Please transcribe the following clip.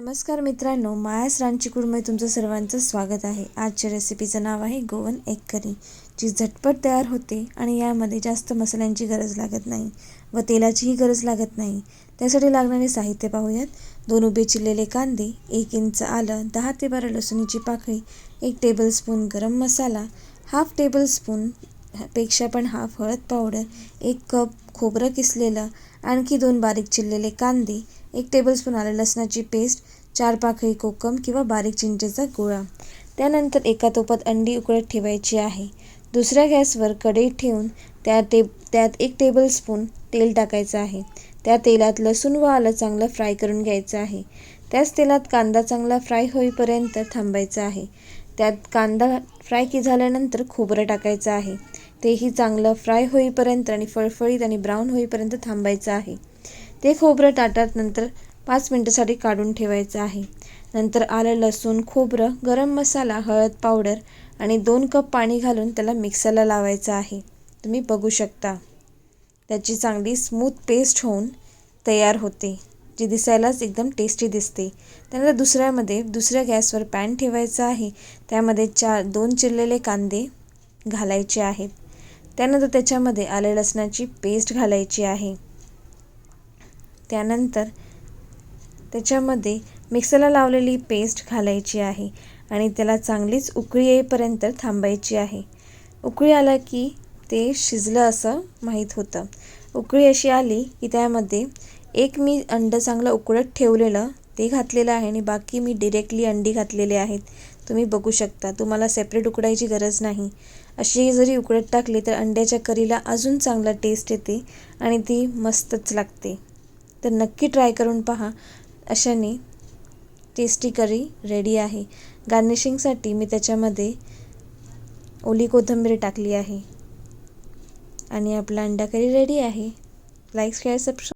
नमस्कार मित्रांनो, मायास रानचिकुडमध्ये तुमचं सर्वांचं स्वागत आहे। आजच्या रेसिपीचं नाव आहे गोवन एग करी, जी झटपट तयार होते आणि यामध्ये जास्त मसाल्यांची गरज लागत नाही व तेलाचीही गरज लागत नाही। त्यासाठी लागणारे साहित्य पाहूयात। 2 उभे चिरलेले कांदे, 1 इंच आलं, 10 ते 12 लसूणीची पाकळी, 1 टेबलस्पून गरम मसाला, हाफ टेबलस्पून पेक्षा पण हाफ हळद पावडर, 1 कप खोबरं किसलेलं, आणखी 2 बारीक चिरलेले कांदे, 1 टेबलस्पून आलं लसणाची पेस्ट, 4 पाकळी कोकम किंवा बारीक चिंचेचा गोळा। त्यानंतर एका तोपात अंडी उकळत ठेवायची आहे। दुसऱ्या गॅसवर कढई ठेवून त्यात 1 टेबलस्पून तेल टाकायचं आहे। त्या तेलात लसूण व आलं चांगलं फ्राय करून घ्यायचं आहे। त्याच तेलात कांदा चांगला फ्राय होईपर्यंत थांबायचा आहे। त्यात कांदा फ्राय झाल्यानंतर खोबरं टाकायचं आहे। तेही चांगलं फ्राय होईपर्यंत आणि फळफळीत आणि ब्राऊन होईपर्यंत थांबायचं आहे। ते खोबरं ताटात नंतर 5 मिनिटांसाठी काढून ठेवायचं आहे। नंतर आलं, लसूण, खोबरं, गरम मसाला, हळद पावडर आणि 2 कप पाणी घालून त्याला मिक्सरला लावायचं आहे। तुम्ही बघू शकता त्याची चांगली स्मूथ पेस्ट होऊन तयार होते, जी दिसायलाच एकदम टेस्टी दिसते। त्यानंतर दुसऱ्या गॅसवर पॅन ठेवायचा आहे। त्यामध्ये 2 चिरलेले कांदे घालायचे आहेत। त्यानंतर त्याच्यामध्ये आले लसणाची पेस्ट घालायची आहे। त्यानंतर त्याच्यामध्ये मिक्सरला लावलेली पेस्ट घालायची आहे आणि त्याला चांगलीच उकळी येईपर्यंत थांबायची आहे। उकळी आला की ते शिजलं असं माहीत होतं। उकळी अशी आली की त्यामध्ये मी अंडं चांगलं उकळत ठेवलेलं ते घातलेलं आहे आणि बाकी मी डायरेक्टली अंडी घातलेले आहेत। तुम्ही बघू शकता, तुम्हाला सेपरेट उकडायची गरज नाही। अशी जरी उकळत टाकली तर अंड्याच्या करीला अजून चांगला टेस्ट येते आणि ती मस्तच लागते। तर नक्की ट्राय करून पहा। अशाने टेस्टी करी रेडी आहे। गार्निशिंगसाठी मी त्याच्यामध्ये ओली कोथिंबीर टाकली आहे आणि आपला अंडा करी रेडी आहे। Like, share, subscribe